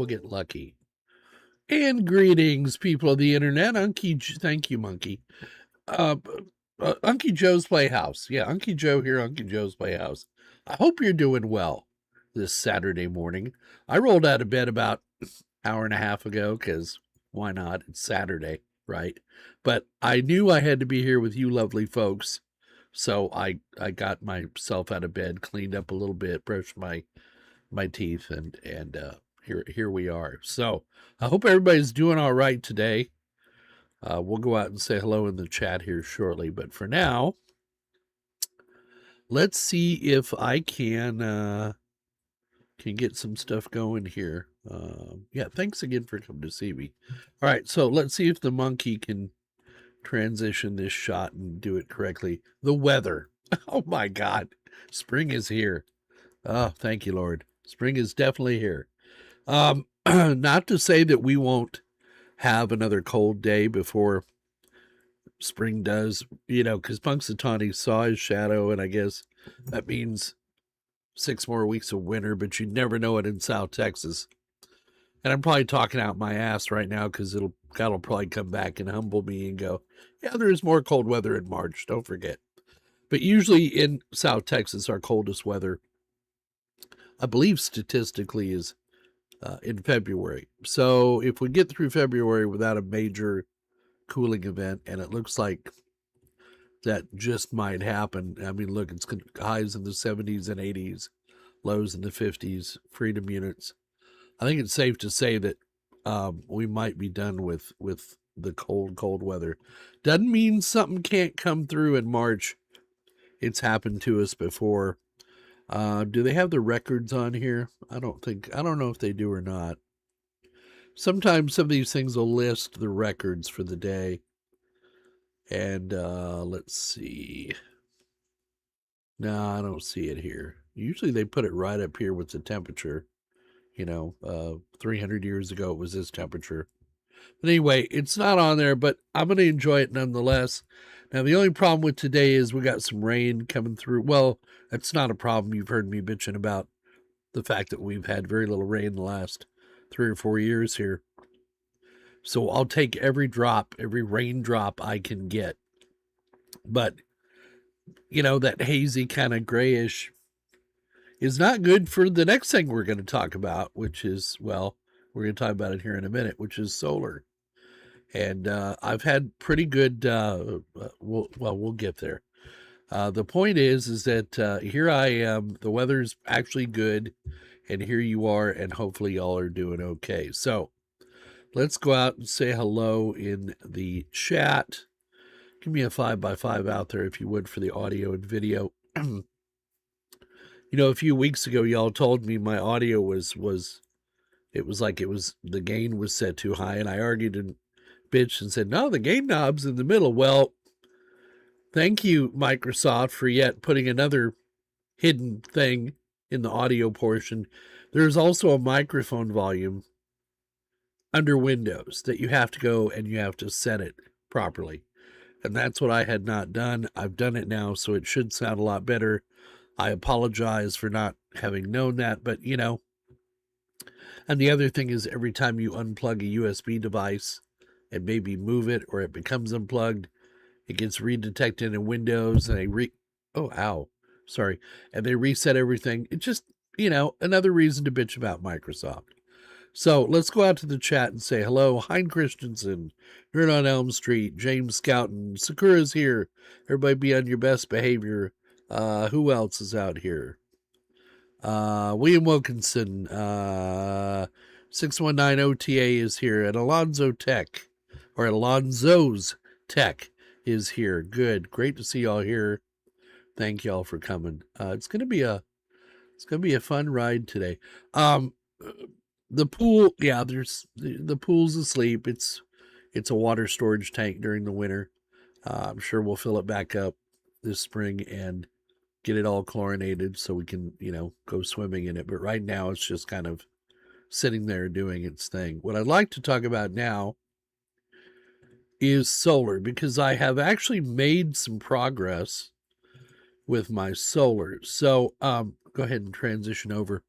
we'll get lucky. And greetings, people of the internet. Thank you, Monkey. Unky Joe's Playhouse. Yeah, Unky Joe here, Unky Joe's Playhouse. I hope you're doing well this Saturday morning. I rolled out of bed about an hour and a half ago because why not? It's Saturday, right? But I knew I had to be here with you lovely folks. So I got myself out of bed, cleaned up a little bit, brushed my teeth, and here we are. So I hope everybody's doing all right today. We'll go out and say hello in the chat here shortly, but for now, let's see if I can get some stuff going here. Yeah, thanks again for coming to see me. All right, so let's see if the monkey can transition this shot and do it correctly. The weather. Oh my God, spring is here. Oh, thank you, Lord. Spring is definitely here. Not to say that we won't have another cold day before spring does, because Punxsutawney saw his shadow, and I guess that means 6 more weeks of winter, but you never know it in South Texas. And I'm probably talking out my ass right now because God will probably come back and humble me and go, yeah, there's more cold weather in March, don't forget. But usually in South Texas, our coldest weather, I believe statistically, is in February. So if we get through February without a major cooling event, and it looks like that just might happen. I mean, look, it's highs in the 70s and 80s, lows in the 50s, freedom units. I think it's safe to say that we might be done with the cold weather. Doesn't mean something can't come through in March. It's happened to us before. Do they have the records on here? I don't know if they do or not. Sometimes some of these things will list the records for the day. And let's see. No, I don't see it here. Usually they put it right up here with the temperature. 300 years ago it was this temperature. But anyway, it's not on there, but I'm going to enjoy it nonetheless. Now, the only problem with today is we got some rain coming through. Well, that's not a problem. You've heard me bitching about the fact that we've had very little rain the last 3 or 4 years here. So I'll take every raindrop I can get. But, that hazy kind of grayish is not good for the next thing we're going to talk about, which is, well, we're going to talk about it here in a minute, which is solar. And I've had pretty good, we'll get there. The point is that here I am, the weather's actually good, and here you are, and hopefully y'all are doing okay. So let's go out and say hello in the chat. Give me a 5x5 out there, if you would, for the audio and video. A few weeks ago, y'all told me my audio was the gain was set too high, and I argued and bitched and said, no, the gain knob's in the middle. Well, thank you, Microsoft, for yet putting another hidden thing in the audio portion. There's also a microphone volume under Windows that you have to go and you have to set it properly. And that's what I had not done. I've done it now, so it should sound a lot better. I apologize for not having known that, but and the other thing is, every time you unplug a USB device and maybe move it or it becomes unplugged, it gets redetected in Windows and and they reset everything. It just, another reason to bitch about Microsoft. So let's go out to the chat and say hello. Hein Christensen, you're on Elm Street. James Scouten, Sakura's here. Everybody be on your best behavior. Who else is out here? William Wilkinson, 619 OTA is here, and Alonzo's Tech is here. Good. Great to see y'all here. Thank y'all for coming. It's gonna be a fun ride today. The pool, yeah, the pool's asleep. It's a water storage tank during the winter. I'm sure we'll fill it back up this spring and get it all chlorinated so we can, go swimming in it. But right now it's just kind of sitting there doing its thing. What I'd like to talk about now is solar, because I have actually made some progress with my solar. So go ahead and transition over.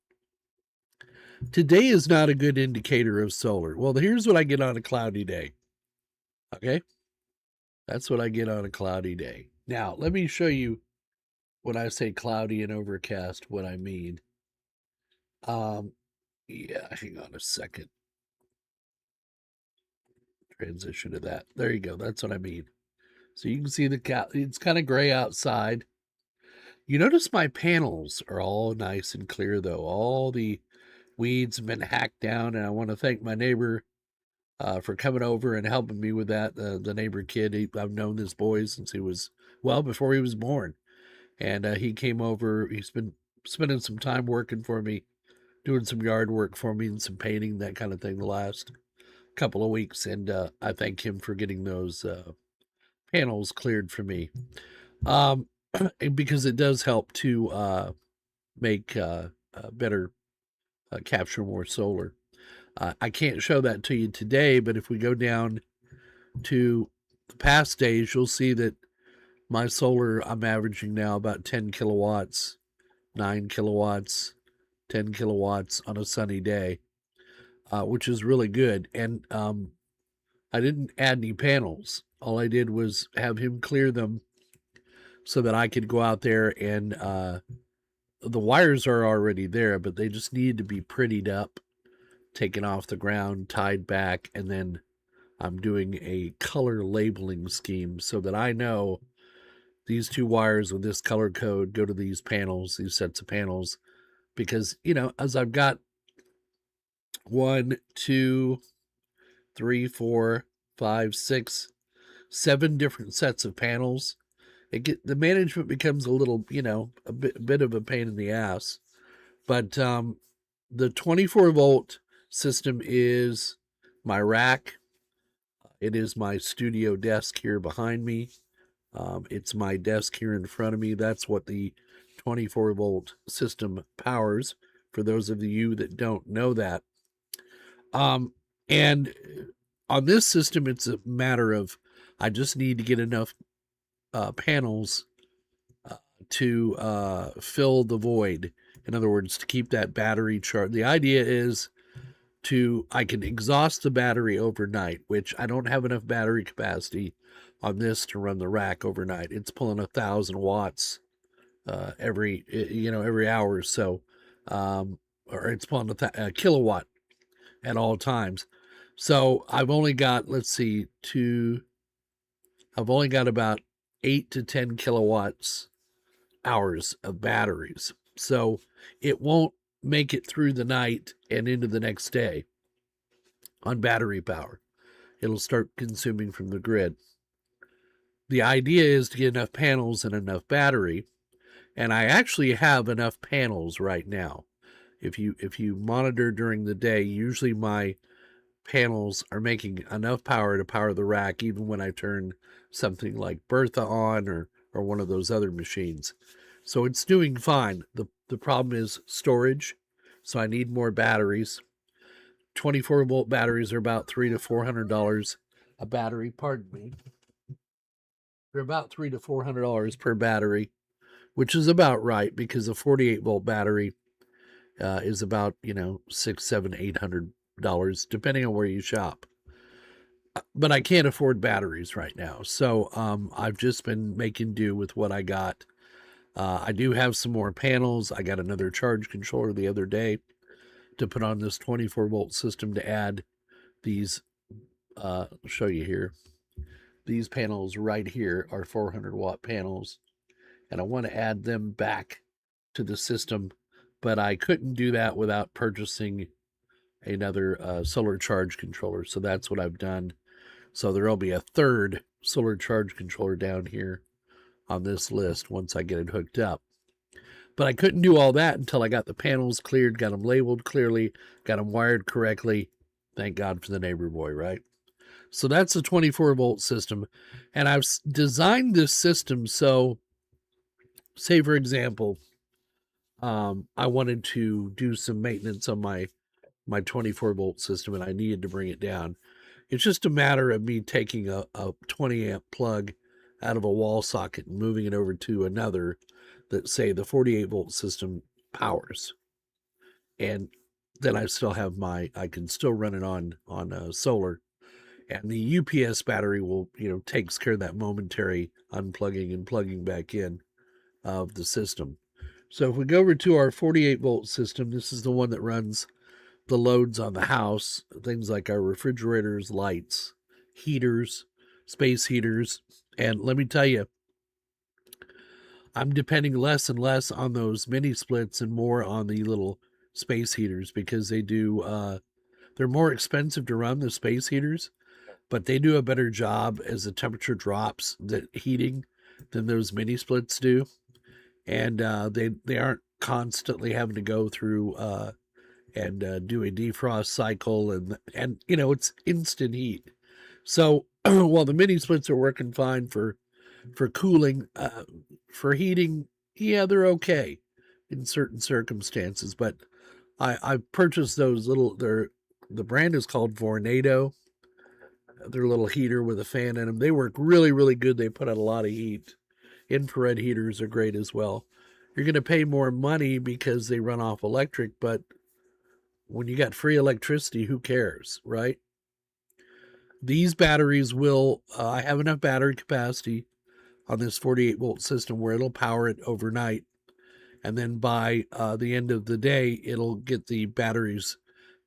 Today is not a good indicator of solar. Well, here's what I get on a cloudy day. Okay. That's what I get on a cloudy day. Now, let me show you when I say cloudy and overcast, what I mean. Yeah, hang on a second. Transition to that. There you go. That's what I mean. So you can see it's kind of gray outside. You notice my panels are all nice and clear, though. All the weeds have been hacked down, and I want to thank my neighbor for coming over and helping me with that. The neighbor kid, I've known this boy since he was, well, before he was born. And he came over. He's been spending some time working for me, doing some yard work for me and some painting, that kind of thing, the last couple of weeks. And I thank him for getting those panels cleared for me. Because it does help to make better capture more solar. I can't show that to you today, but if we go down to the past days, you'll see that my solar, I'm averaging now about 10 kilowatts, 9 kilowatts, 10 kilowatts on a sunny day, which is really good. And I didn't add any panels. All I did was have him clear them so that I could go out there and the wires are already there, but they just need to be prettied up, taken off the ground, tied back, and then I'm doing a color labeling scheme so that I know these two wires with this color code go to these panels, these sets of panels, because, you know, as I've got 1, 2, 3, 4, 5, 6, 7 different sets of panels, the management becomes a little, you know, a bit of a pain in the ass. But the 24 volt system is my rack. It is my studio desk here behind me. It's my desk here in front of me. That's what the 24 volt system powers, for those of you that don't know that. And on this system, it's a matter of I just need to get enough panels to fill the void. In other words, to keep that battery charged. The idea is I can exhaust the battery overnight, which I don't have enough battery capacity on this to run the rack overnight. It's pulling 1,000 watts every hour or so, or it's pulling a kilowatt at all times. So I've only got, let's see, I've only got about 8 to 10 kilowatts hours of batteries. So it won't make it through the night and into the next day on battery power. It'll start consuming from the grid. The idea is to get enough panels and enough battery, and I actually have enough panels right now. If you monitor during the day, usually my panels are making enough power to power the rack, even when I turn something like Bertha on or one of those other machines. So it's doing fine. The problem is storage, so I need more batteries. 24 volt batteries are about $300 to $400 a battery. Pardon me. They're about $300 to $400 per battery, which is about right, because a 48 volt battery is about, you know, $600, $700, $800, depending on where you shop. But I can't afford batteries right now, so I've just been making do with what I got. I do have some more panels. I got another charge controller the other day to put on this 24 volt system to add these. I'll show you here. These panels right here are 400 watt panels, and I want to add them back to the system, but I couldn't do that without purchasing another solar charge controller. So that's what I've done. So there'll be a third solar charge controller down here on this list once I get it hooked up. But I couldn't do all that until I got the panels cleared, got them labeled clearly, got them wired correctly. Thank God for the neighbor boy, right? So that's a 24 volt system. And I've designed this system so, say for example, I wanted to do some maintenance on my 24 volt system and I needed to bring it down. It's just a matter of me taking a 20 amp plug out of a wall socket and moving it over to another that, say, the 48 volt system powers. And then I still have I can still run it on solar, and the UPS battery will, takes care of that momentary unplugging and plugging back in of the system. So if we go over to our 48-volt system, this is the one that runs the loads on the house, things like our refrigerators, lights, heaters, space heaters. And let me tell you, I'm depending less and less on those mini splits and more on the little space heaters, because they're more expensive to run, the space heaters, but they do a better job as the temperature drops, the heating, than those mini splits do. And they aren't constantly having to go through and do a defrost cycle, and it's instant heat. So while the mini splits are working fine for cooling, for heating, yeah, they're okay in certain circumstances. But I purchased those the brand is called Vornado. Their little heater with a fan in them. They work really, really good. They put out a lot of heat. Infrared heaters are great as well. You're going to pay more money because they run off electric, but when you got free electricity, who cares, right? These batteries will, I have enough battery capacity on this 48-volt system where it'll power it overnight. And then by the end of the day, it'll get the batteries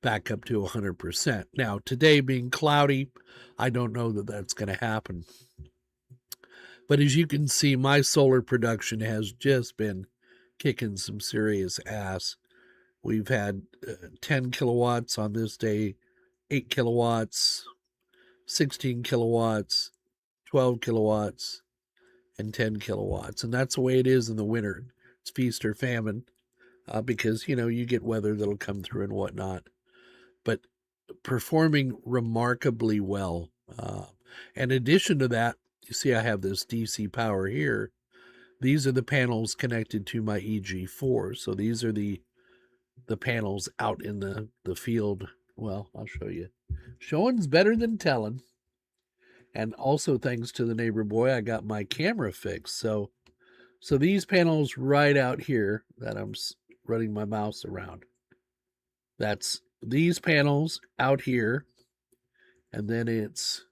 back up to 100%. Now, today being cloudy, I don't know that that's going to happen. But as you can see, my solar production has just been kicking some serious ass. We've had 10 kilowatts on this day, 8 kilowatts, 16 kilowatts, 12 kilowatts, and 10 kilowatts. And that's the way it is in the winter. It's feast or famine, because, you get weather that'll come through and whatnot. But performing remarkably well. In addition to that, you see I have this DC power here. These are the panels connected to my EG4. So these are the panels out in the field. Well, I'll show you. Showing's better than telling. And also thanks to the neighbor boy, I got my camera fixed. So these panels right out here that I'm running my mouse around, that's these panels out here. And then it's,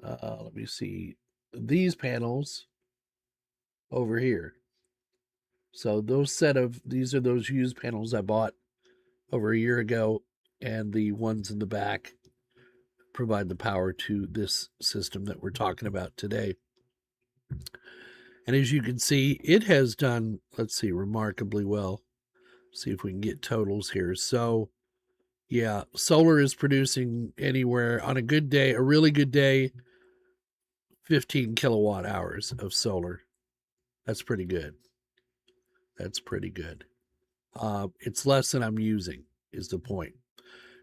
let me see, these panels over here. So these are those used panels I bought over a year ago, and the ones in the back provide the power to this system that we're talking about today. And as you can see, it has done, let's see, remarkably well. See if we can get totals here. So yeah, solar is producing anywhere on a good day, a really good day, 15 kilowatt hours of solar. That's pretty good. That's pretty good. It's less than I'm using, is the point.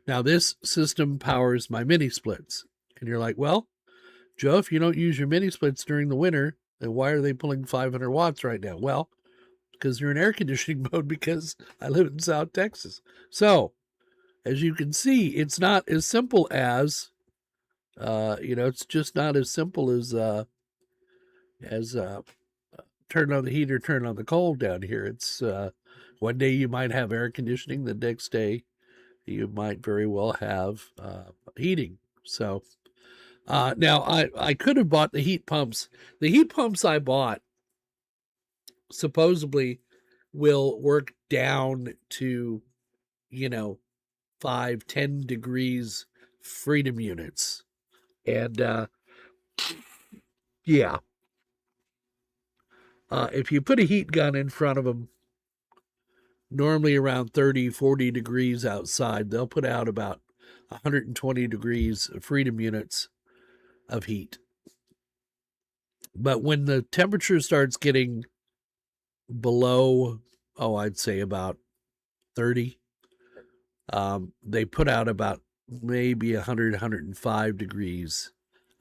Now, this system powers my mini splits. And you're like, well, Joe, if you don't use your mini splits during the winter, then why are they pulling 500 watts right now? Well, because they're in air conditioning mode, because I live in South Texas. So, as you can see, it's not as simple as, it's just not as simple as turn on the heater, turn on the cold down here. It's one day you might have air conditioning, the next day you might very well have heating. So now I could have bought the heat pumps. The heat pumps I bought supposedly will work down to, 5-10 degrees freedom units. And yeah. If you put a heat gun in front of them, normally around 30-40 degrees outside, they'll put out about 120 degrees of freedom units of heat. But when the temperature starts getting below, I'd say about 30, they put out about maybe 105 degrees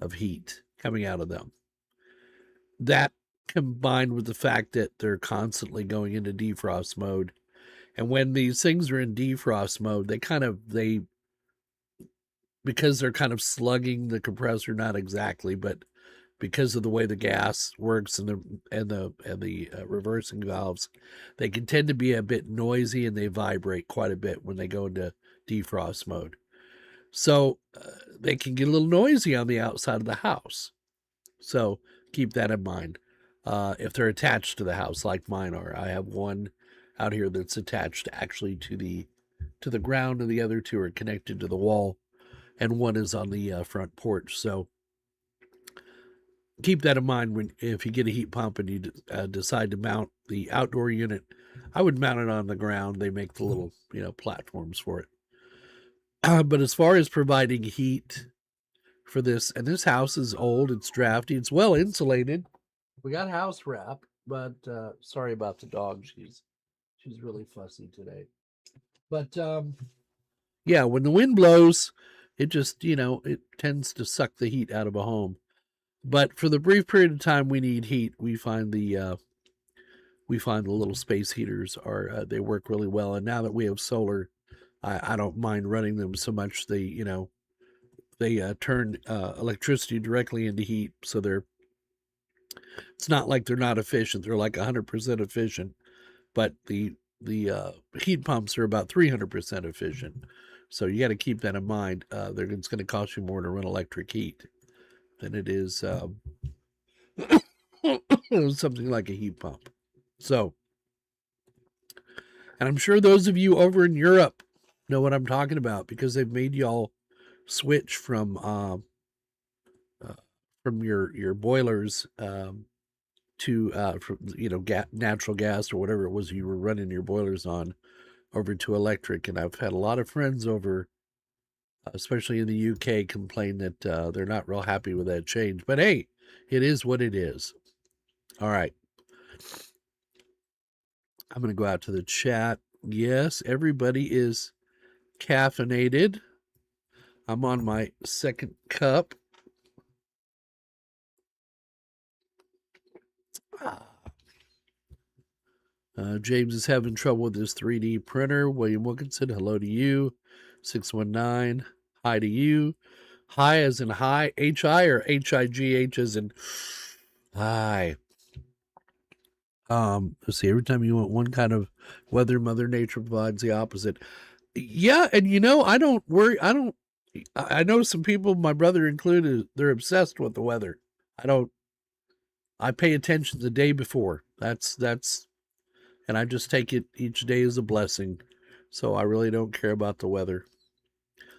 of heat coming out of them. That combined with the fact that they're constantly going into defrost mode. And when these things are in defrost mode, because they're kind of slugging the compressor, not exactly, but because of the way the gas works and the reversing valves. They can tend to be a bit noisy and they vibrate quite a bit when they go into defrost mode. So they can get a little noisy on the outside of the house. So keep that in mind. If they're attached to the house, like mine are. I have one out here that's attached actually to the ground, and the other two are connected to the wall, and one is on the front porch. So keep that in mind if you get a heat pump and you decide to mount the outdoor unit. I would mount it on the ground. They make the little platforms for it. But as far as providing heat for this, and this house is old, it's drafty, it's well insulated. We got house wrap, but sorry about the dog. She's really fussy today. But yeah, when the wind blows, it just it tends to suck the heat out of a home. But for the brief period of time we need heat, we find the little space heaters they work really well. And now that we have solar, I don't mind running them so much. They turn electricity directly into heat, so it's not like they're not efficient. They're like 100% efficient, but the heat pumps are about 300% efficient. So you got to keep that in mind. It's going to cost you more to run electric heat than it is something like a heat pump. So, and I'm sure those of you over in Europe know what I'm talking about, because they've made y'all switch from your boilers to from natural gas or whatever it was you were running your boilers on over to electric. And I've had a lot of friends over, especially in the UK, complain that they're not real happy with that change. But hey, it is what it is. All right. I'm going to go out to the chat. Yes, everybody is caffeinated. I'm on my second cup. James is having trouble with his 3D printer. William Wilkinson, hello to you. 619, hi to you. Hi as in hi, H-I or H-I-G-H as in hi. Let's see, every time you want one kind of weather, Mother Nature provides the opposite. Yeah, and I don't worry. I know some people, my brother included, they're obsessed with the weather. I pay attention the day before. That's and I just take it each day as a blessing. So I really don't care about the weather.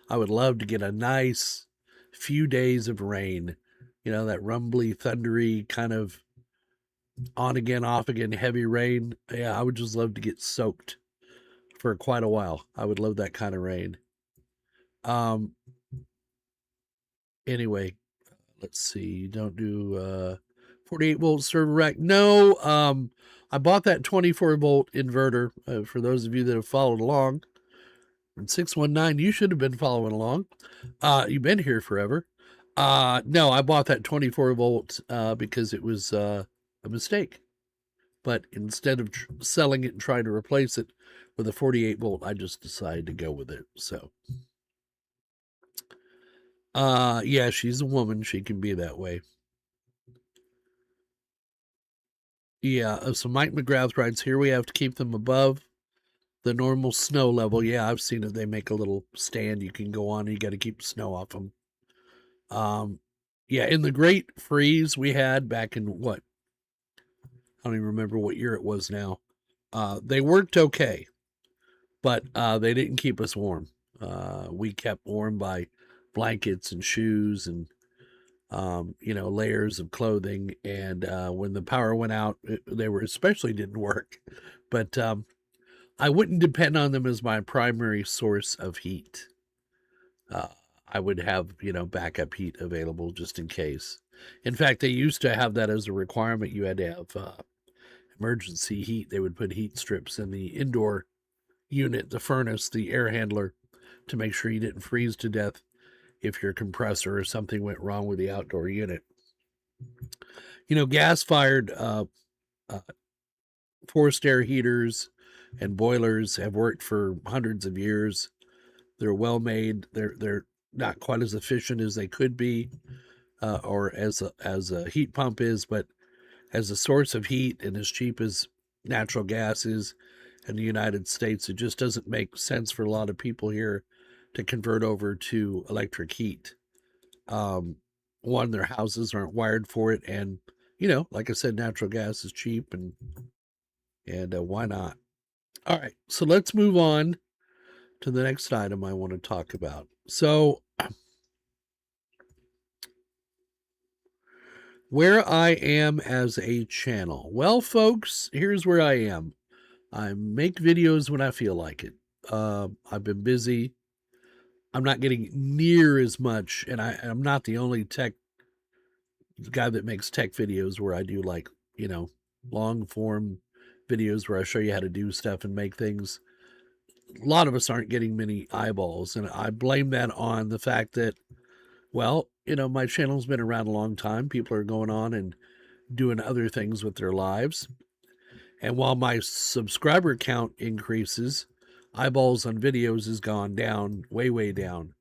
I would love to get a nice few days of rain, that rumbly, thundery kind of on again, off again, heavy rain. Yeah, I would just love to get soaked for quite a while. I would love that kind of rain. Anyway, let's see. Don't do 48 volt server rack. No, I bought that 24 volt inverter for those of you that have followed along. And 619, you should have been following along. You've been here forever. No, I bought that 24 volt because it was a mistake. But instead of selling it and trying to replace it with a 48 volt, I just decided to go with it. So, yeah, she's a woman. She can be that way. Yeah, so Mike McGrath writes, here we have to keep them above the normal snow level. Yeah, I've seen it. They make a little stand you can go on, and you got to keep the snow off them. Yeah, in the great freeze we had back in what? I don't even remember what year it was now. They worked okay, but they didn't keep us warm. We kept warm by blankets and shoes and layers of clothing. And when the power went out, they especially didn't work. But I wouldn't depend on them as my primary source of heat. I would have, backup heat available just in case. In fact, they used to have that as a requirement. You had to have emergency heat. They would put heat strips in the indoor unit, the furnace, the air handler, to make sure you didn't freeze to death if your compressor or something went wrong with the outdoor unit. Gas-fired forced air heaters and boilers have worked for hundreds of years. They're well made. They're not quite as efficient as they could be, or as a heat pump is, but as a source of heat and as cheap as natural gas is in the United States, it just doesn't make sense for a lot of people here to convert over to electric heat. One, their houses aren't wired for it, and like I said, natural gas is cheap, and why not? All right, so let's move on to the next item I want to talk about. So, where I am as a channel. Well, folks, here's where I am. I make videos when I feel like it. I've been busy. I'm not getting near as much, and I'm not the only tech guy that makes tech videos where I do like, long form videos where I show you how to do stuff and make things. A lot of us aren't getting many eyeballs, and I blame that on the fact that, well, my channel's been around a long time. People are going on and doing other things with their lives. And while my subscriber count increases, eyeballs on videos has gone down, way, way down.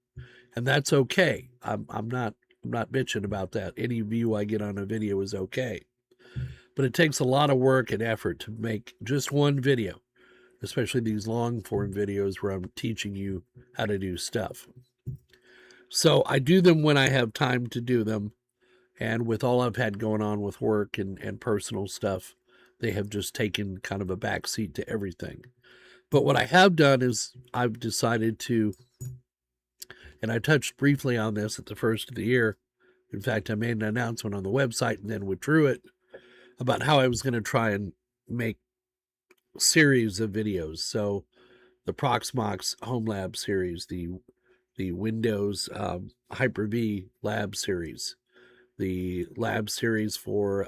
And that's okay. I'm not bitching about that. Any view I get on a video is okay. But it takes a lot of work and effort to make just one video, especially these long form videos where I'm teaching you how to do stuff. So I do them when I have time to do them. And with all I've had going on with work and personal stuff, they have just taken kind of a backseat to everything. But what I have done is I've decided to, and I touched briefly on this at the first of the year. In fact, I made an announcement on the website and then withdrew it about how I was going to try and make series of videos. So the Proxmox Home Lab series, the Windows Hyper-V Lab series, the lab series for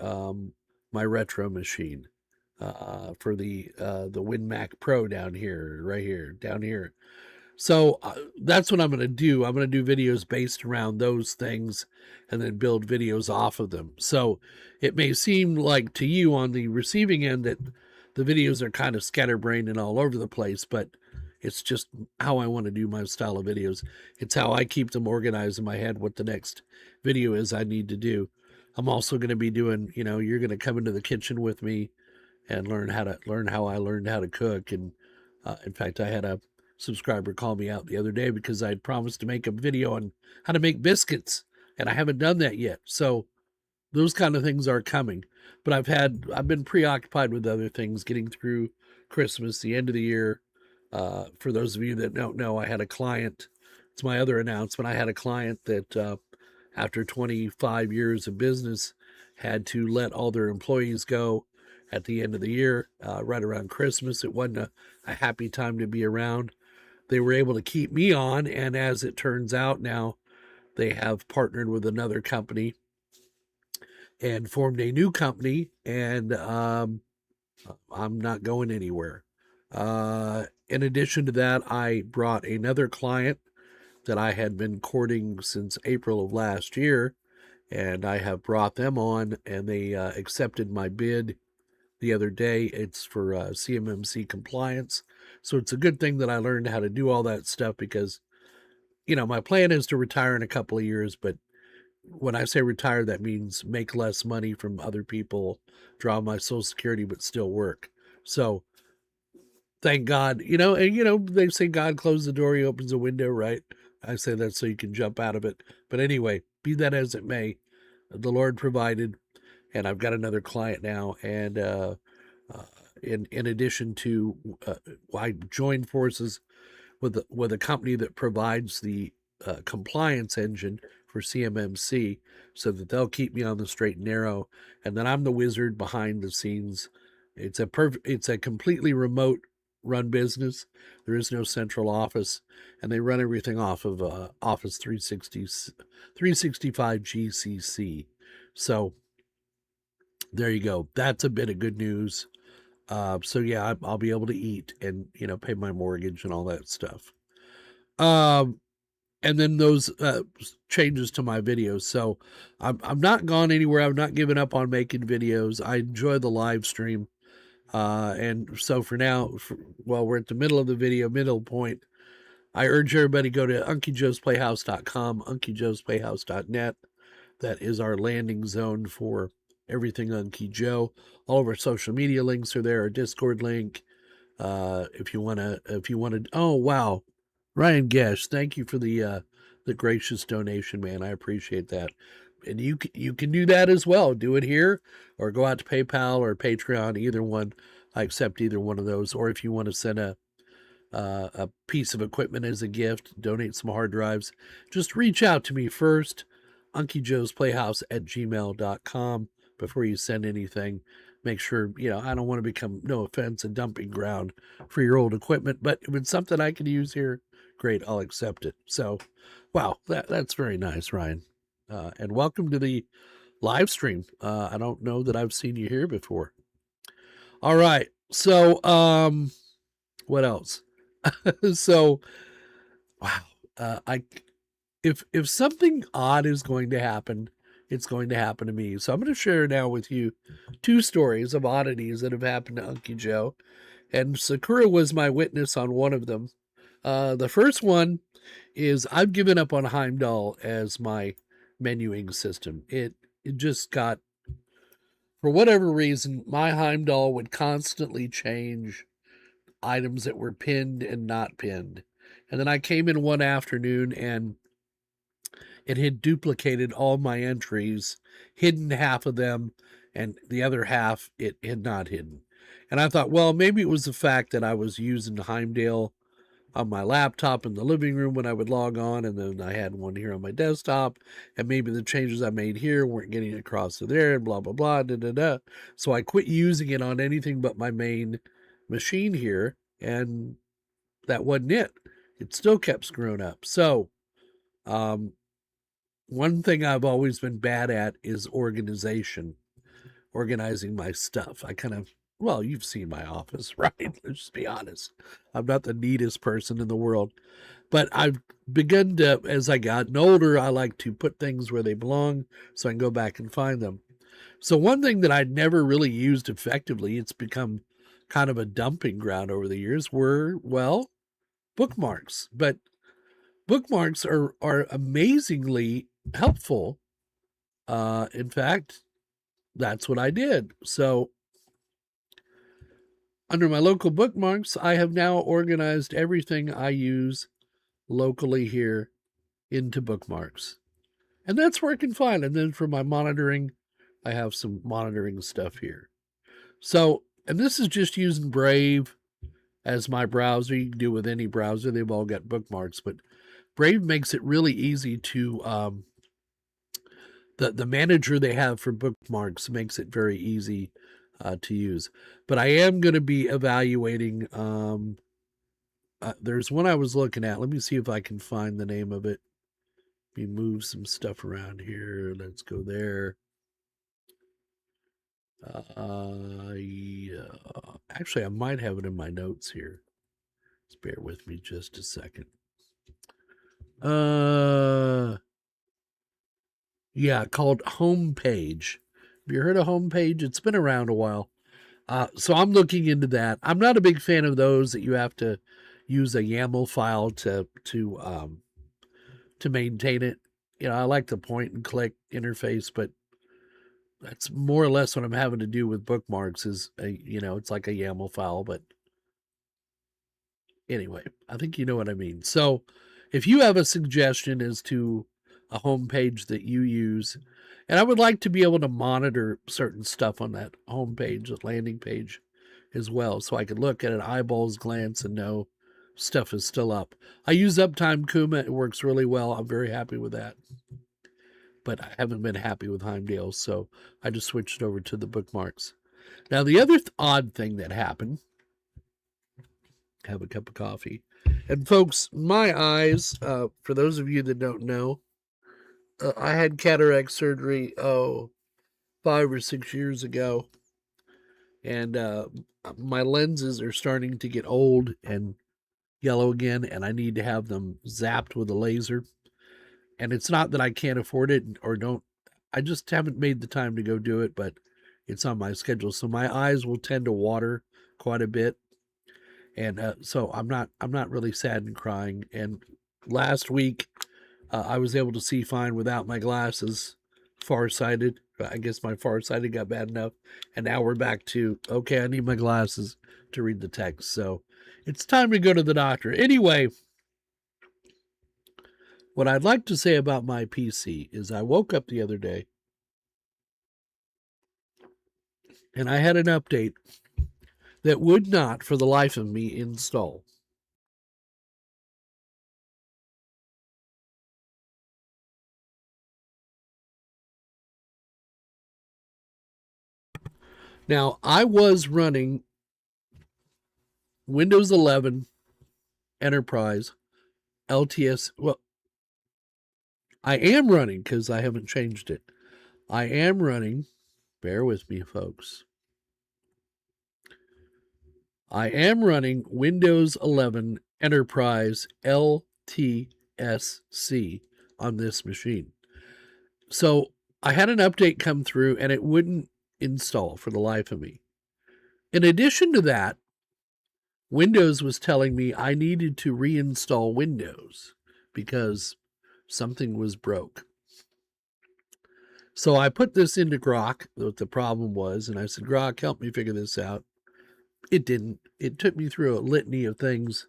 my retro machine, for the WinMac Pro down here. So that's what I'm going to do. I'm going to do videos based around those things and then build videos off of them. So it may seem like to you on the receiving end that the videos are kind of scatterbrained and all over the place, but it's just how I want to do my style of videos. It's how I keep them organized in my head, what the next video is I need to do. I'm also going to be doing, you're going to come into the kitchen with me and learn how I learned how to cook. And in fact, I had a subscriber call me out the other day because I'd promised to make a video on how to make biscuits, and I haven't done that yet. So those kind of things are coming. But I've been preoccupied with other things, getting through Christmas, the end of the year. For those of you that don't know, I had a client. It's my other announcement. I had a client that after 25 years of business had to let all their employees go at the end of the year, right around Christmas. It wasn't a happy time to be around. They were able to keep me on, and as it turns out now, they have partnered with another company and formed a new company, and I'm not going anywhere. In addition to that, I brought another client that I had been courting since April of last year, and I have brought them on, and they accepted my bid the other day. It's for CMMC compliance. So it's a good thing that I learned how to do all that stuff because, my plan is to retire in a couple of years, but when I say retire, that means make less money from other people, draw my Social Security, but still work. So thank God, and they say God closes the door, he opens a window, right? I say that so you can jump out of it. But anyway, be that as it may, the Lord provided, and I've got another client now. And in addition to, I joined forces with a company that provides the compliance engine for CMMC, so that they'll keep me on the straight and narrow, and then I'm the wizard behind the scenes. It's a completely remote run business. There is no central office, and they run everything off of Office 365 GCC. So there you go. That's a bit of good news. So yeah, I'll be able to eat and pay my mortgage and all that stuff. And then those changes to my videos. So I'm not gone anywhere. I've not given up on making videos. I enjoy the live stream. And so for now, while we're at the middle of the video, middle point, I urge everybody to go to UncieJoesPlayhouse.com, UncieJoesPlayhouse.net. That is our landing zone for everything Unky Joe. All of our social media links are there. Our Discord link. If you want to, oh wow, Ryan Gesh, thank you for the gracious donation, man. I appreciate that. And you can do that as well. Do it here, or go out to PayPal or Patreon. Either one, I accept either one of those. Or if you want to send a piece of equipment as a gift, donate some hard drives, just reach out to me first, UnkyJoe'sPlayhouse@gmail.com, before you send anything. Make sure, I don't want to become, no offense, a dumping ground for your old equipment, but if it's something I can use here, great, I'll accept it. So, wow, that's very nice, Ryan. And welcome to the live stream. I don't know that I've seen you here before. All right, so what else? So, wow, if something odd is going to happen, it's going to happen to me. So I'm going to share now with you 2 stories of oddities that have happened to Unky Joe, and Sakura was my witness on one of them. The first one is I've given up on Heimdall as my menuing system. It just got, for whatever reason, my Heimdall would constantly change items that were pinned and not pinned. And then I came in one afternoon and it had duplicated all my entries, hidden half of them, and the other half it had not hidden. And I thought, well, maybe it was the fact that I was using Heimdall on my laptop in the living room when I would log on, and then I had one here on my desktop, and maybe the changes I made here weren't getting across to there, and blah, blah, blah, da, da, da. So I quit using it on anything but my main machine here, and that wasn't it. It still kept screwing up. So, one thing I've always been bad at is organizing my stuff. Well, you've seen my office, right? Let's just be honest. I'm not the neatest person in the world, but I've begun to, as I gotten older, I like to put things where they belong so I can go back and find them. So one thing that I'd never really used effectively, it's become kind of a dumping ground over the years, were, well, bookmarks. But bookmarks are amazingly helpful. In fact, that's what I did. So under my local bookmarks, I have now organized everything I use locally here into bookmarks. And that's working fine. And then for my monitoring, I have some monitoring stuff here. So, and this is just using Brave as my browser. You can do it with any browser. They've all got bookmarks, but Brave makes it really easy to, the manager they have for bookmarks makes it very easy to use. But I am going to be evaluating, there's one I was looking at. Let me see if I can find the name of it. Let me move some stuff around here. Let's go there. Yeah. Actually, I might have it in my notes here. Just bear with me just a second. Yeah, called Homepage. Have you heard of Homepage? It's been around a while. So I'm looking into that. I'm not a big fan of those that you have to use a YAML file to maintain it. I like the point and click interface, but that's more or less what I'm having to do with bookmarks is, it's like a YAML file, but anyway, I think you know what I mean. So if you have a suggestion as to a homepage that you use, and I would like to be able to monitor certain stuff on that homepage, that landing page as well, so I could look at an eyeballs glance and know stuff is still up. I use Uptime Kuma. It works really well. I'm very happy with that. But I haven't been happy with Heimdall, so I just switched over to the bookmarks. Now, the other odd thing that happened, have a cup of coffee. And folks, my eyes, for those of you that don't know, I had cataract surgery, 5 or 6 years ago. And my lenses are starting to get old and yellow again, and I need to have them zapped with a laser. And it's not that I can't afford it or don't. I just haven't made the time to go do it, but it's on my schedule. So my eyes will tend to water quite a bit. And so I'm not really sad and crying. And last week, I was able to see fine without my glasses. farsighted. I guess my farsighted got bad enough. And now we're back to, okay, I need my glasses to read the text. So it's time to go to the doctor. Anyway, what I'd like to say about my PC is I woke up the other day and I had an update that would not, for the life of me, install. Now, I was running Windows 11 Enterprise LTS. Well, I am running because I haven't changed it. I am running, bear with me, folks. I am running Windows 11 Enterprise LTSC on this machine. So I had an update come through and it wouldn't install for the life of me. In addition to that, Windows was telling me I needed to reinstall Windows because something was broke. So I put this into Grok, what the problem was, and I said, Grok, help me figure this out. It didn't. It took me through a litany of things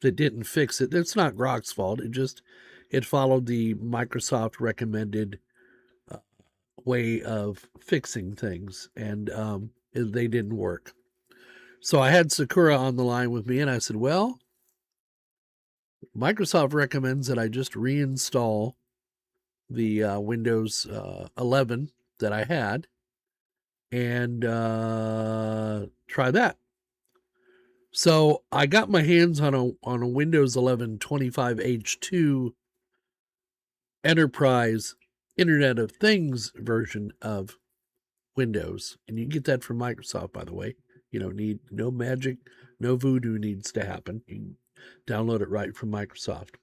that didn't fix it. That's not Grok's fault. It followed the Microsoft recommended way of fixing things, and they didn't work. So I had Sakura on the line with me, and I said, well, Microsoft recommends that I just reinstall the Windows 11 that I had and try that. So I got my hands on a Windows 11 25H2 Enterprise Internet of Things version of Windows, and you can get that from Microsoft, by the way. You don't need no magic, no voodoo needs to happen. You can download it right from Microsoft.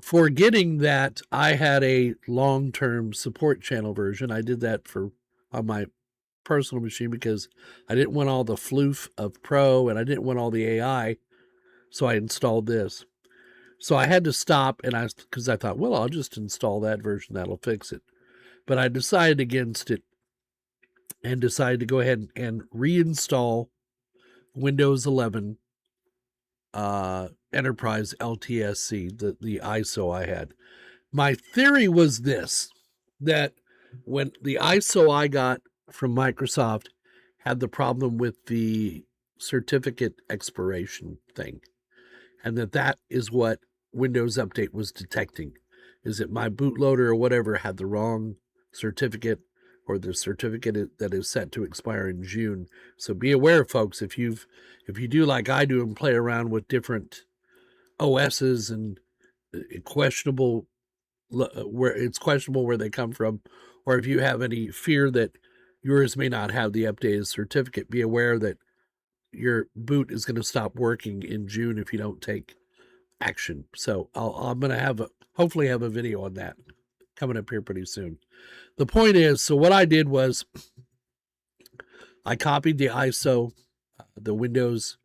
For getting that, I had a long-term support channel version. I did that on my personal machine because I didn't want all the floof of Pro and I didn't want all the AI, so I installed this. So I had to stop, and because I thought, well, I'll just install that version, that'll fix it. But I decided against it and decided to go ahead and reinstall Windows 11 Enterprise LTSC, the ISO I had. My theory was this, that when the ISO I got from Microsoft had the problem with the certificate expiration thing, and that is what Windows Update was detecting, is that my bootloader or whatever had the wrong certificate, or the certificate that is set to expire in June. So be aware, folks, if you do like I do and play around with different OSs and questionable where they come from, or if you have any fear that yours may not have the updated certificate, be aware that your boot is going to stop working in June if you don't take action. So I'm going to hopefully have a video on that coming up here pretty soon. The point is, so what I did was I copied the ISO, the Windows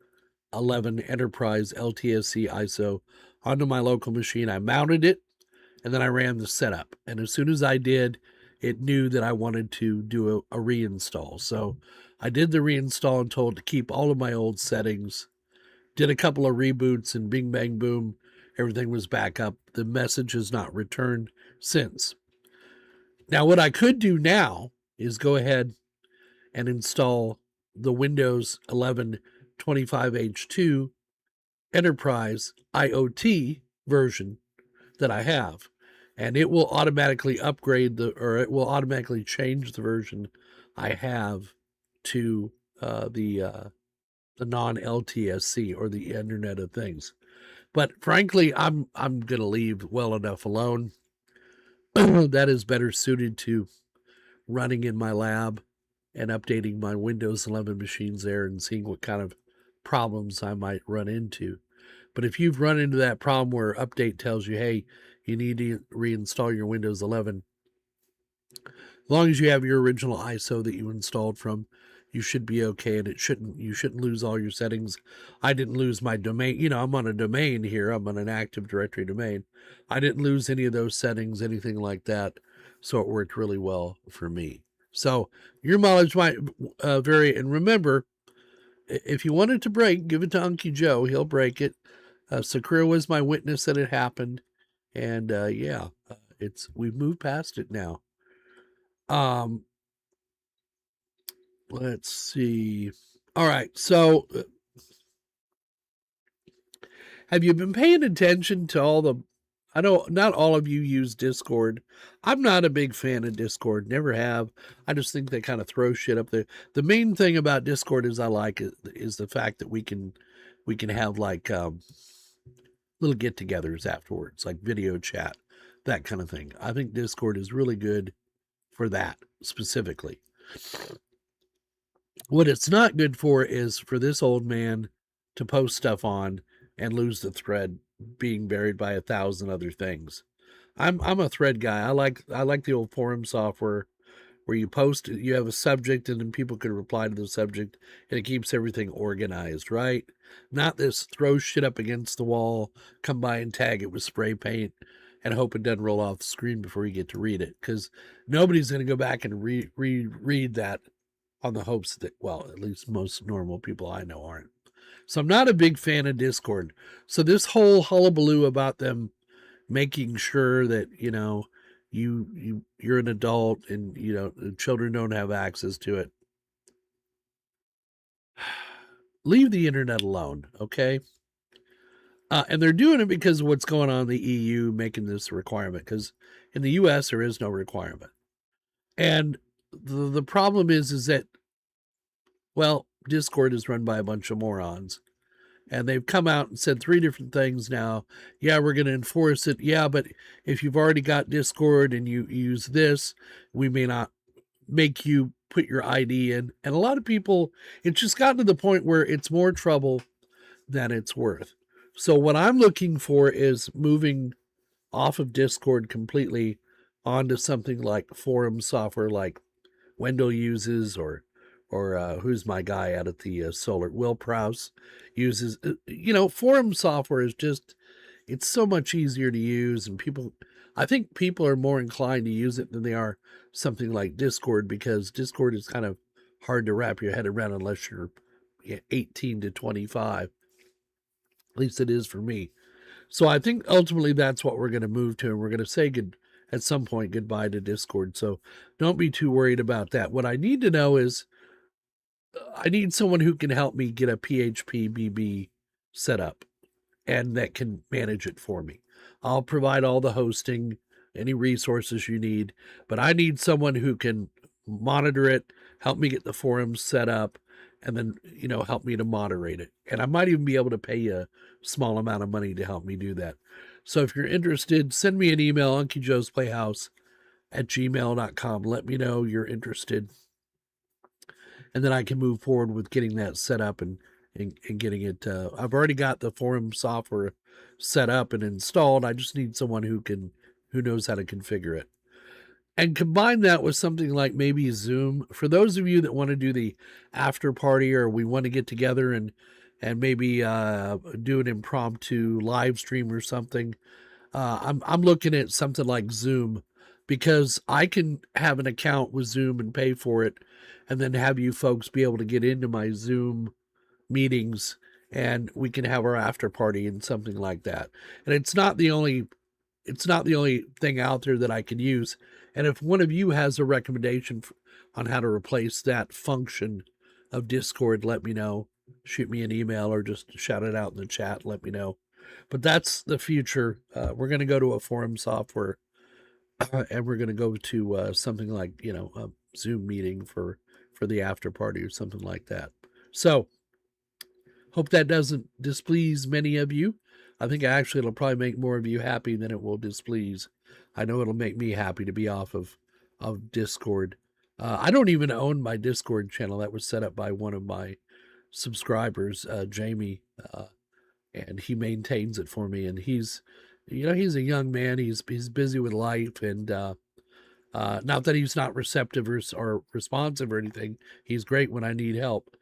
11 Enterprise LTSC ISO onto my local machine. I mounted it, and then I ran the setup. And as soon as I did, it knew that I wanted to do a reinstall. So I did the reinstall and told it to keep all of my old settings, did a couple of reboots, and bing, bang, boom, everything was back up. The message has not returned since. Now, what I could do now is go ahead and install the Windows 11 25H2 Enterprise IoT version that I have, and it will automatically it will automatically change the version I have to the non-LTSC, or the Internet of Things. But frankly, I'm going to leave well enough alone. That is better suited to running in my lab and updating my Windows 11 machines there and seeing what kind of problems I might run into. But if you've run into that problem where update tells you, hey, you need to reinstall your Windows 11, as long as you have your original ISO that you installed from, you should be okay, and you shouldn't lose all your settings. I didn't lose my domain. I'm on a domain here. I'm on an Active Directory domain. I didn't lose any of those settings, anything like that. So it worked really well for me. So your mileage might vary. And remember, if you want it to break, give it to Unky Joe. He'll break it. Sakura was my witness that it happened. And yeah, we've moved past it now. Let's see. All right. So have you been paying attention to all the, I know not all of you use Discord. I'm not a big fan of Discord, never have. I just think they kind of throw shit up there. The main thing about Discord is I like it is the fact that we can have like little get-togethers afterwards, like video chat, that kind of thing. I think Discord is really good for that specifically. What it's not good for is for this old man to post stuff on and lose the thread being buried by 1,000 other things. I'm a thread guy. I like the old forum software where you post, you have a subject and then people can reply to the subject and it keeps everything organized, right? Not this throw shit up against the wall, come by and tag it with spray paint and hope it doesn't roll off the screen before you get to read it, because nobody's going to go back and read that on the hopes that, well, at least most normal people I know aren't. So I'm not a big fan of Discord. So this whole hullabaloo about them making sure that, you're an adult and, children don't have access to it. Leave the internet alone, okay? And they're doing it because of what's going on in the EU making this a requirement, because in the US there is no requirement. And the problem is that, well, Discord is run by a bunch of morons. And they've come out and said 3 different things now. Yeah, we're going to enforce it. Yeah, but if you've already got Discord and you use this, we may not make you put your ID in. And a lot of people, it's just gotten to the point where it's more trouble than it's worth. So what I'm looking for is moving off of Discord completely onto something like forum software like Wendell uses, or who's my guy out at the Solar, Will Prowse uses. Forum software is just, it's so much easier to use, and I think people are more inclined to use it than they are something like Discord, because Discord is kind of hard to wrap your head around unless you're 18 to 25. At least it is for me. So I think ultimately that's what we're going to move to, and we're going to say at some point goodbye to Discord. So don't be too worried about that. What I need to know is I need someone who can help me get a PHP BB set up and that can manage it for me. I'll provide all the hosting, any resources you need, but I need someone who can monitor it, help me get the forums set up, and then, help me to moderate it. And I might even be able to pay you a small amount of money to help me do that. So if you're interested, send me an email, unkyjoesplayhouse@gmail.com. Let me know you're interested. And then I can move forward with getting that set up and getting it. I've already got the forum software set up and installed. I just need someone who knows how to configure it. And combine that with something like maybe Zoom. For those of you that want to do the after party, or we want to get together and maybe do an impromptu live stream or something, I'm looking at something like Zoom, because I can have an account with Zoom and pay for it, and then have you folks be able to get into my Zoom meetings, and we can have our after party and something like that. And it's not the only thing out there that I can use. And if one of you has a recommendation on how to replace that function of Discord, let me know. Shoot me an email or just shout it out in the chat. Let me know. But that's the future. We're going to go to a forum software, and we're going to go to something like, a Zoom meeting for the after party or something like that. So hope that doesn't displease many of you. I think actually it'll probably make more of you happy than it will displease. I know it'll make me happy to be off of Discord. I don't even own my Discord channel. That was set up by one of my subscribers, Jamie, and he maintains it for me. And he's a young man. He's busy with life, and not that he's not receptive or responsive or anything. He's great when I need help.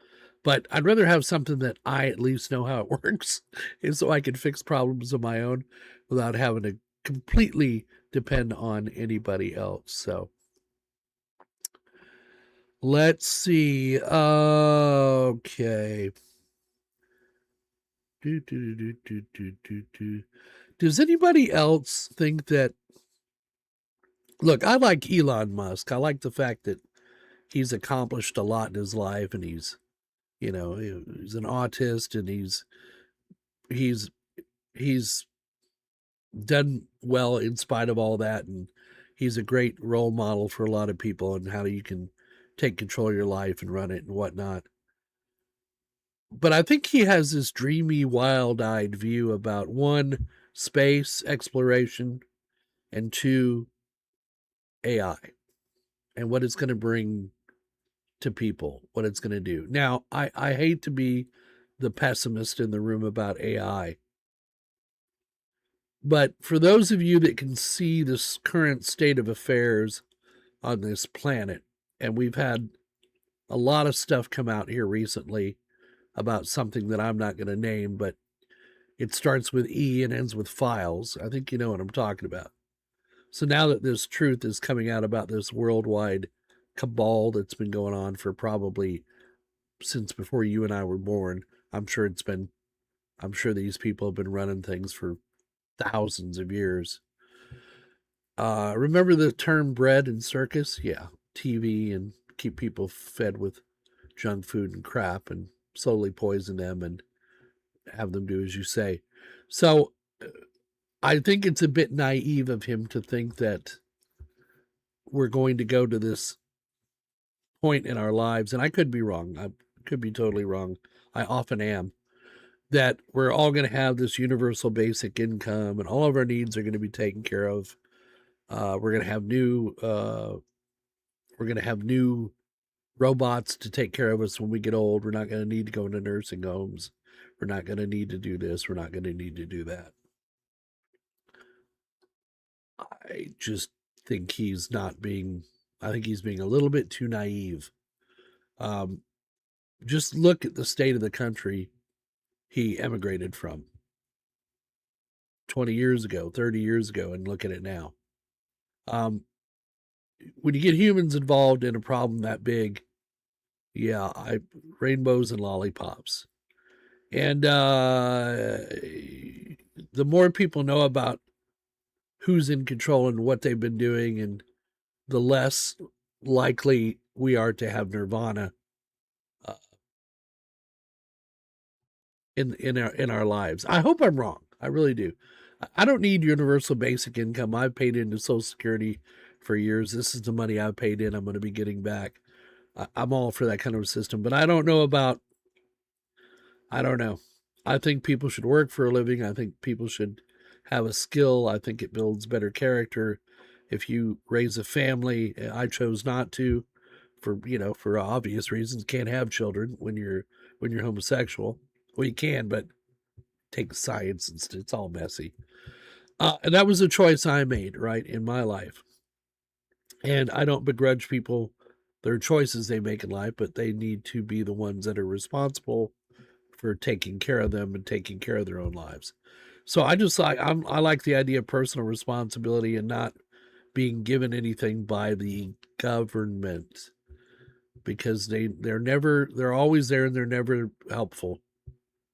But I'd rather have something that I at least know how it works, and so I can fix problems of my own without having to completely depend on anybody else. So let's see. Okay. Does anybody else think that? Look, I like Elon Musk. I like the fact that he's accomplished a lot in his life, and he's he's an autist, and he's he's done well in spite of all that, and he's a great role model for a lot of people and how you can take control of your life and run it and whatnot. But I think he has this dreamy, wild-eyed view about one, space exploration, and two, AI and what it's going to bring to people, what it's going to do. Now, I hate to be the pessimist in the room about AI, but for those of you that can see this current state of affairs on this planet, and we've had a lot of stuff come out here recently about something that I'm not going to name, but it starts with E and ends with files. I think you know what I'm talking about. So now that this truth is coming out about this worldwide cabal that's been going on for probably since before you and I were born, I'm sure these people have been running things for thousands of years. Remember the term bread and circus? Yeah, TV and keep people fed with junk food and crap and slowly poison them and have them do as you say. So I think it's a bit naive of him to think that we're going to go to this point in our lives, and I could be wrong. I could be totally wrong. I often am. That we're all going to have this universal basic income, and all of our needs are going to be taken care of. We're going to have new robots to take care of us when we get old. We're not going to need to go into nursing homes. We're not going to need to do this. We're not going to need to do that. I just think he's not being. I think he's being a little bit too naive. Just look at the state of the country he emigrated from 20 years ago, 30 years ago, and look at it now. When you get humans involved in a problem that big, yeah, rainbows and lollipops. And the more people know about who's in control and what they've been doing, and the less likely we are to have nirvana in our lives. I hope I'm wrong. I really do. I don't need universal basic income. I've paid into Social Security for years. This is the money I've paid in. I'm going to be getting back. I'm all for that kind of system, but I don't know. I think people should work for a living. I think people should have a skill. I think it builds better character. If you raise a family, I chose not to, for obvious reasons. Can't have children when you're homosexual. Well, you can, but take science and it's all messy. And that was a choice I made, right, in my life. And I don't begrudge people their choices they make in life, but they need to be the ones that are responsible for taking care of them and taking care of their own lives. So I like the idea of personal responsibility and not being given anything by the government, because they're always there and they're never helpful.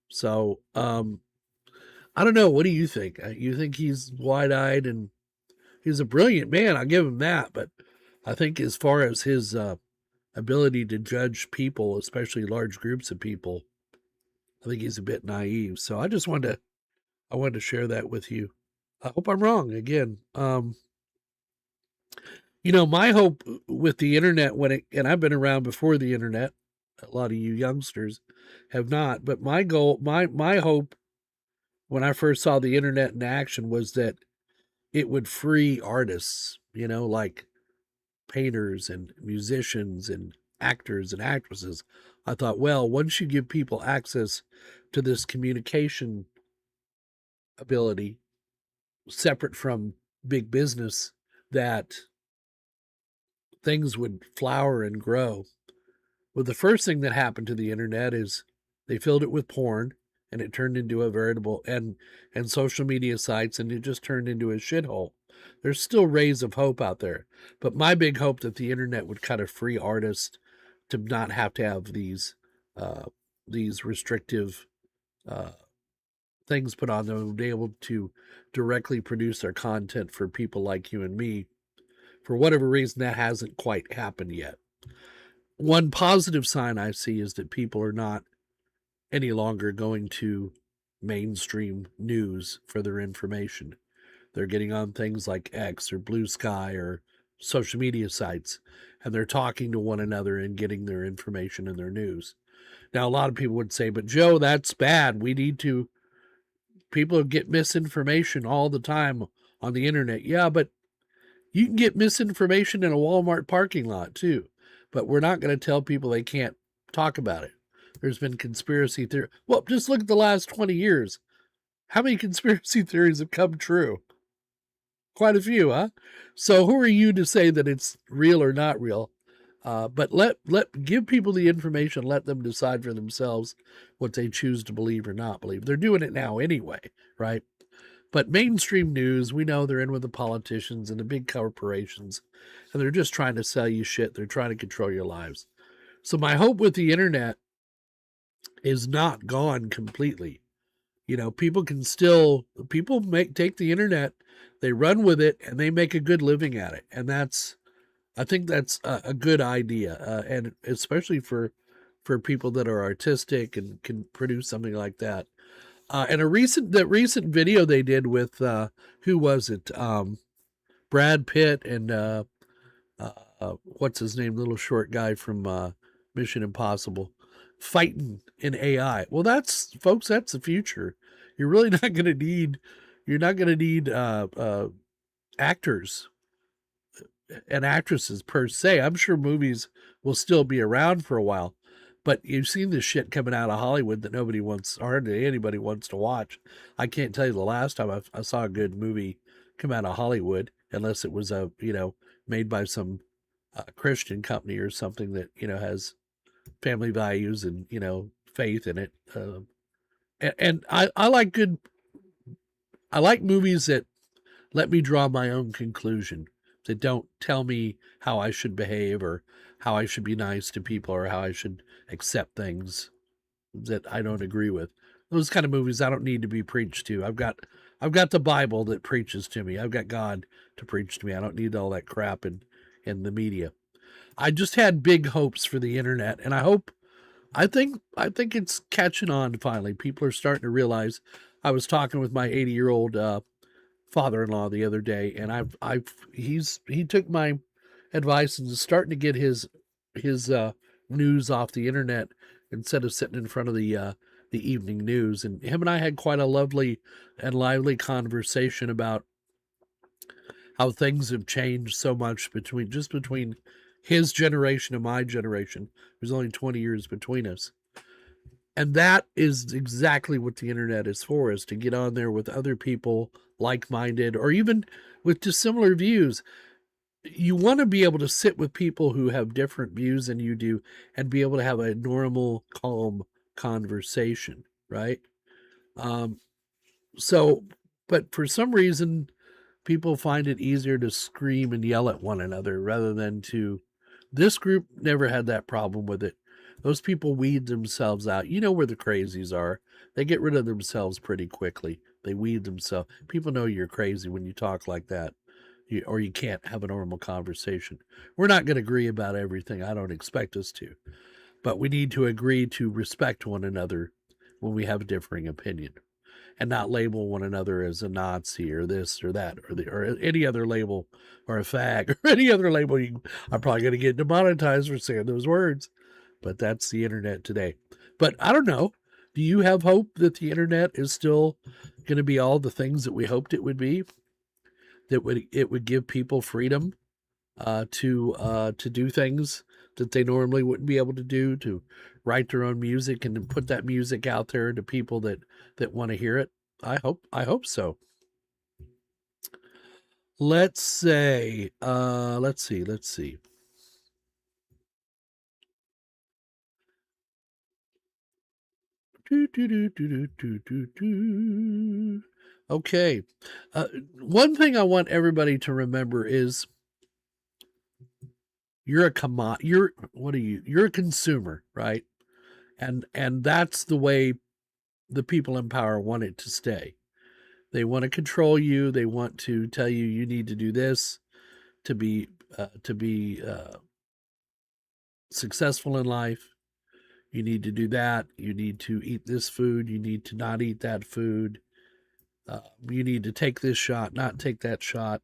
So I don't know. What do you think? You think he's wide-eyed, and he's a brilliant man. I'll give him that. But I think as far as his ability to judge people, especially large groups of people, I think he's a bit naive. So I wanted to share that with you. I hope I'm wrong again. My hope with the internet and I've been around before the internet, a lot of you youngsters have not, but my hope when I first saw the internet in action was that it would free artists, like painters and musicians and actors and actresses. I thought, well, once you give people access to this communication ability separate from big business, that things would flower and grow. Well, the first thing that happened to the internet is they filled it with porn, and it turned into a veritable and social media sites, and it just turned into a shithole. There's still rays of hope out there, but my big hope that the internet would kind of free artists to not have to have these restrictive uh, things put on them, and be able to directly produce their content for people like you and me. For whatever reason, that hasn't quite happened yet. One positive sign I see is that people are not any longer going to mainstream news for their information. They're getting on things like X or Blue Sky or social media sites, and they're talking to one another and getting their information and their news. Now, a lot of people would say, but Joe, that's bad. We need to, people get misinformation all the time on the internet. Yeah, but you can get misinformation in a Walmart parking lot too. But we're not going to tell people they can't talk about it. There's been conspiracy theory. Well, just look at the last 20 years. How many conspiracy theories have come true? Quite a few, huh? So who are you to say that it's real or not real? But give people the information, let them decide for themselves what they choose to believe or not believe. They're doing it now anyway, right? But mainstream news, we know they're in with the politicians and the big corporations, and they're just trying to sell you shit. They're trying to control your lives. So my hope with the internet is not gone completely. You know, people can still take the internet, they run with it, and they make a good living at it. And I think that's a good idea, and especially for people that are artistic and can produce something like that. And the recent video they did with who was it? Brad Pitt and what's his name? Little short guy from Mission Impossible, fighting in AI. Well, that's folks. That's the future. You're really not going to need. You're not going to need actors and actresses per se. I'm sure movies will still be around for a while, but you've seen this shit coming out of Hollywood that nobody wants, hardly anybody wants to watch. I can't tell you the last time I saw a good movie come out of Hollywood, unless it was made by some Christian company or something that has family values and faith in it. And I like movies that let me draw my own conclusion, that don't tell me how I should behave or how I should be nice to people or how I should accept things that I don't agree with. Those kind of movies I don't need to be preached to. I've got the Bible that preaches to me. I've got God to preach to me. I don't need all that crap in the media. I just had big hopes for the internet, and I think it's catching on finally. People are starting to realize. I was talking with my 80-year-old father-in-law the other day, and he took my advice and is starting to get his news off the internet instead of sitting in front of the evening news. And him and I had quite a lovely and lively conversation about how things have changed so much between his generation and my generation. There's only 20 years between us. And that is exactly what the internet is for, is to get on there with other people like-minded or even with dissimilar views. You want to be able to sit with people who have different views than you do and be able to have a normal, calm conversation, right? So, but for some reason, people find it easier to scream and yell at one another rather than to. This group never had that problem with it. Those people weed themselves out. You know where the crazies are. They get rid of themselves pretty quickly. They weed themselves. People know you're crazy when you talk like that, or you can't have a normal conversation. We're not going to agree about everything. I don't expect us to. But we need to agree to respect one another when we have a differing opinion, and not label one another as a Nazi or this or that or any other label, or a fag or any other label. I'm probably going to get demonetized for saying those words, but that's the internet today. But I don't know. Do you have hope that the internet is still going to be all the things that we hoped it would be? That it would give people freedom to do things that they normally wouldn't be able to do, to write their own music and put that music out there to people that want to hear it. I hope so. Let's see. Okay. One thing I want everybody to remember is you're a consumer, right? And that's the way the people in power want it to stay. They want to control you. They want to tell you you need to do this to be successful in life. You need to do that. You need to eat this food. You need to not eat that food. You need to take this shot, not take that shot.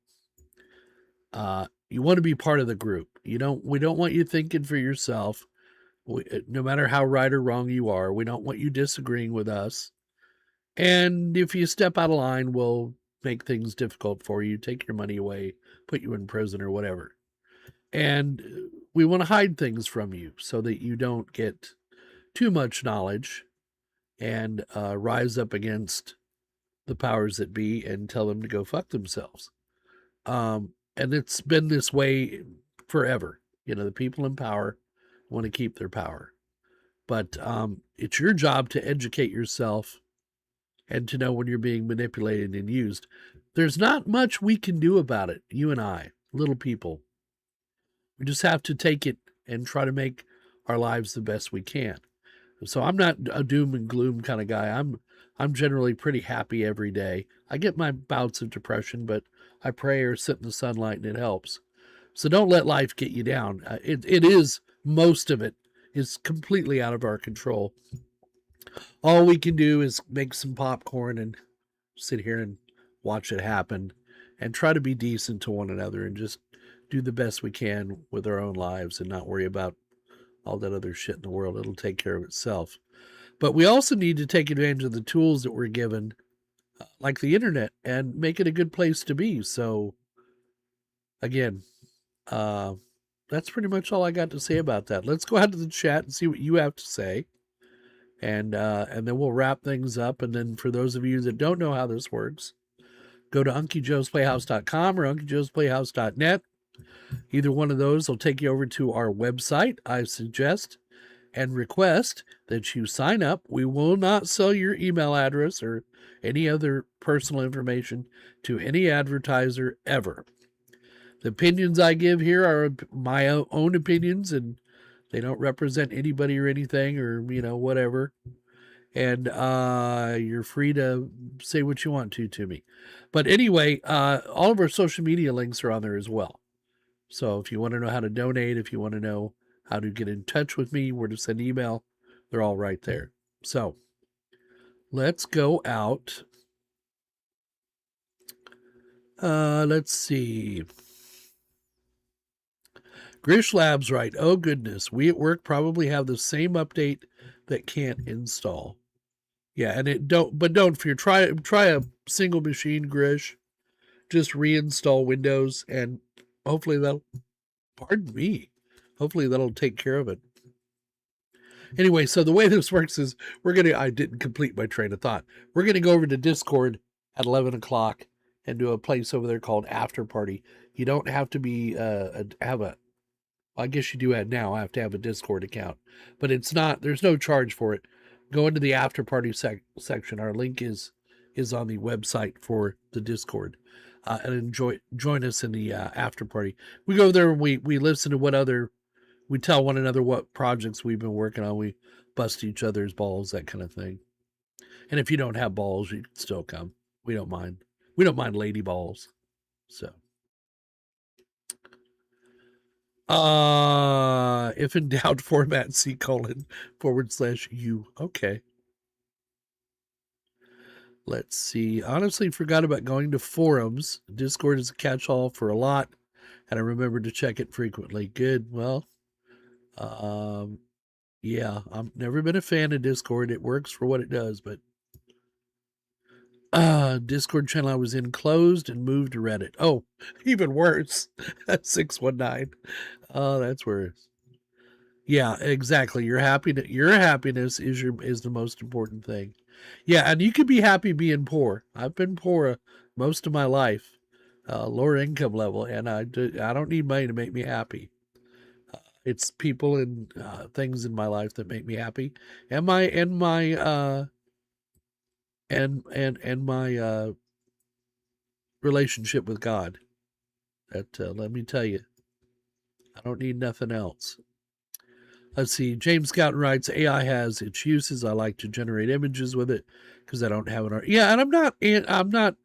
You want to be part of the group. We don't want you thinking for yourself. No matter how right or wrong you are, we don't want you disagreeing with us. And if you step out of line, we'll make things difficult for you, take your money away, put you in prison or whatever. And we want to hide things from you so that you don't get too much knowledge and rise up against the powers that be and tell them to go fuck themselves. And it's been this way forever. The people in power want to keep their power. But it's your job to educate yourself and to know when you're being manipulated and used. There's not much we can do about it, you and I, little people. We just have to take it and try to make our lives the best we can. So I'm not a doom and gloom kind of guy. I'm generally pretty happy every day. I get my bouts of depression, but I pray or sit in the sunlight and it helps. So don't let life get you down. Most of it is completely out of our control. All we can do is make some popcorn and sit here and watch it happen and try to be decent to one another and just do the best we can with our own lives and not worry about all that other shit in the world. It'll take care of itself. But we also need to take advantage of the tools that we're given, like the internet, and make it a good place to be. So, again, that's pretty much all I got to say about that. Let's go out to the chat and see what you have to say. And then we'll wrap things up. And then for those of you that don't know how this works, go to UncieJoe'sPlayhouse.com or UncieJoe'sPlayhouse.net. Either one of those will take you over to our website. I suggest and request that you sign up. We will not sell your email address or any other personal information to any advertiser ever. The opinions I give here are my own opinions, and they don't represent anybody or anything or, whatever. And you're free to say what you want to me. But anyway, all of our social media links are on there as well. So if you want to know how to donate, if you want to know how to get in touch with me, where to send email, they're all right there. So let's go out. Let's see. Grish Labs right. Oh goodness, we at work probably have the same update that can't install. Yeah, and don't fear. Try a single machine, Grish. Just reinstall Windows and hopefully hopefully that'll take care of it. Anyway, so the way this works is I didn't complete my train of thought. We're going to go over to Discord at 11 o'clock and do a place over there called After Party. You don't have to I guess you do now. I have to have a Discord account, but there's no charge for it. Go into the After Party section. Our link is on the website for the Discord. And join us in the After Party. We go there and we listen to we tell one another what projects we've been working on. We bust each other's balls, that kind of thing. And if you don't have balls, you can still come. We don't mind. We don't mind lady balls. So, if in doubt, format C:/U. Okay. Let's see. Honestly, forgot about going to forums. Discord is a catch-all for a lot, and I remember to check it frequently. Good. Well, yeah, I've never been a fan of Discord. It works for what it does, but Discord channel I was in closed and moved to Reddit. Oh, even worse. That's 619. Oh, that's worse. Yeah, exactly. Your happiness is the most important thing. Yeah, and you can be happy being poor. I've been poor most of my life, lower income level, and I don't need money to make me happy. It's people and things in my life that make me happy, and my relationship with God. That let me tell you, I don't need nothing else. Let's see. James Scouten writes, AI has its uses. I like to generate images with it because I don't have an art. Yeah, and I'm not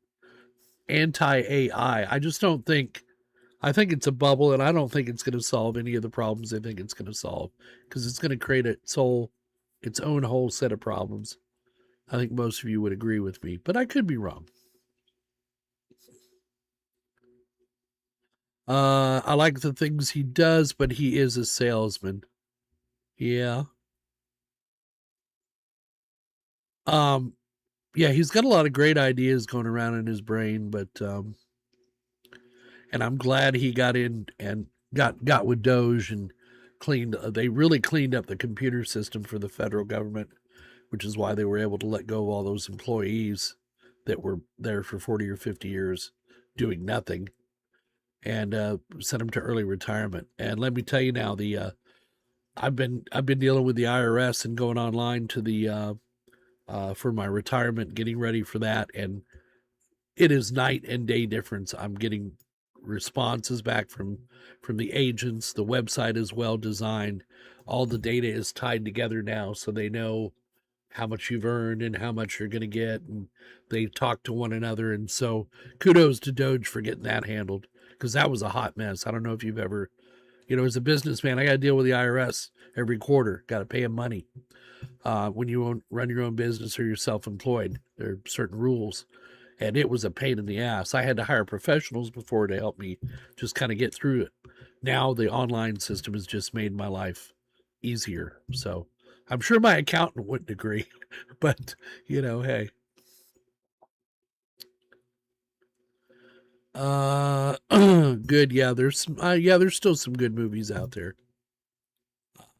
anti-AI. I just don't think. I think it's a bubble, and I don't think it's going to solve any of the problems I think it's going to solve, because it's going to create its own whole set of problems. I think most of you would agree with me, but I could be wrong. I like the things he does, but he is a salesman. Yeah. Yeah, he's got a lot of great ideas going around in his brain, but and I'm glad he got in and got with Doge and they really cleaned up the computer system for the federal government, which is why they were able to let go of all those employees that were there for 40 or 50 years doing nothing, and sent them to early retirement. And let me tell you now, I've been dealing with the IRS and going online to the for my retirement, getting ready for that, and it is night and day difference. I'm getting responses back from the agents. The website is well designed. All the data is tied together now, so they know how much you've earned and how much you're going to get, and they talk to one another. And so kudos to Doge for getting that handled, because that was a hot mess. I don't know if you've ever, as a businessman, I got to deal with the IRS every quarter. Got to pay them money. When you run your own business or you're self-employed, there are certain rules, and it was a pain in the ass. I had to hire professionals before to help me just kind of get through it. Now the online system has just made my life easier. So I'm sure my accountant wouldn't agree, but hey. Good. Yeah, there's still some good movies out there.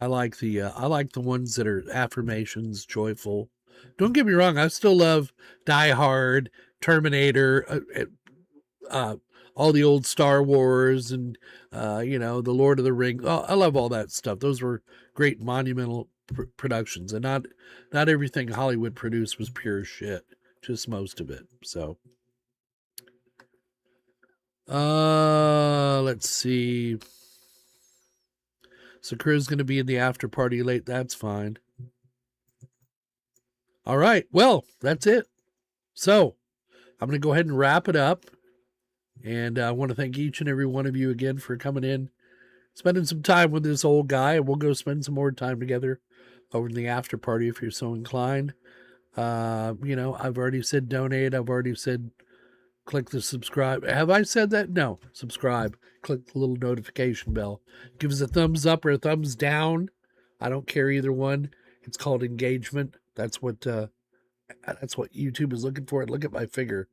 I like the ones that are affirmations, joyful. Don't get me wrong, I still love Die Hard, Terminator, all the old Star Wars, and the Lord of the Rings. Oh, I love all that stuff. Those were great monumental productions, and not everything Hollywood produced was pure shit. Just most of it. So, let's see. So Crew's going to be in the after party late. That's fine. All right. Well, that's it. So I'm going to go ahead and wrap it up. And I want to thank each and every one of you again for coming in, spending some time with this old guy. And we'll go spend some more time together over in the after party if you're so inclined. I've already said donate. I've already said click the subscribe. Have I said that? No. Subscribe. Click the little notification bell. Give us a thumbs up or a thumbs down. I don't care either one. It's called engagement. That's what YouTube is looking for. Look at my finger.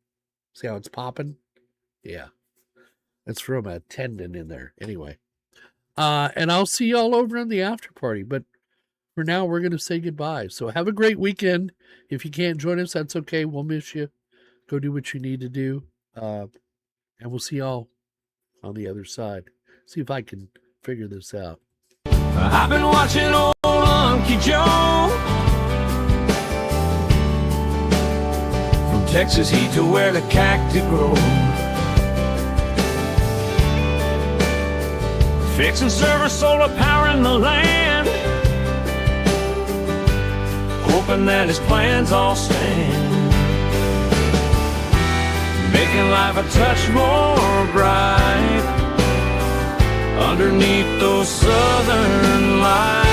See how it's popping? Yeah. That's from a tendon in there. Anyway. And I'll see y'all over in the after party. But for now, we're going to say goodbye. So have a great weekend. If you can't join us, that's okay. We'll miss you. Go do what you need to do. And we'll see y'all on the other side. See if I can figure this out. I've been watching old Unky Joe. From Texas heat to where the cacti grow. Fixing server solar power in the land. Hoping that his plans all stand. Making life a touch more bright underneath those southern lights.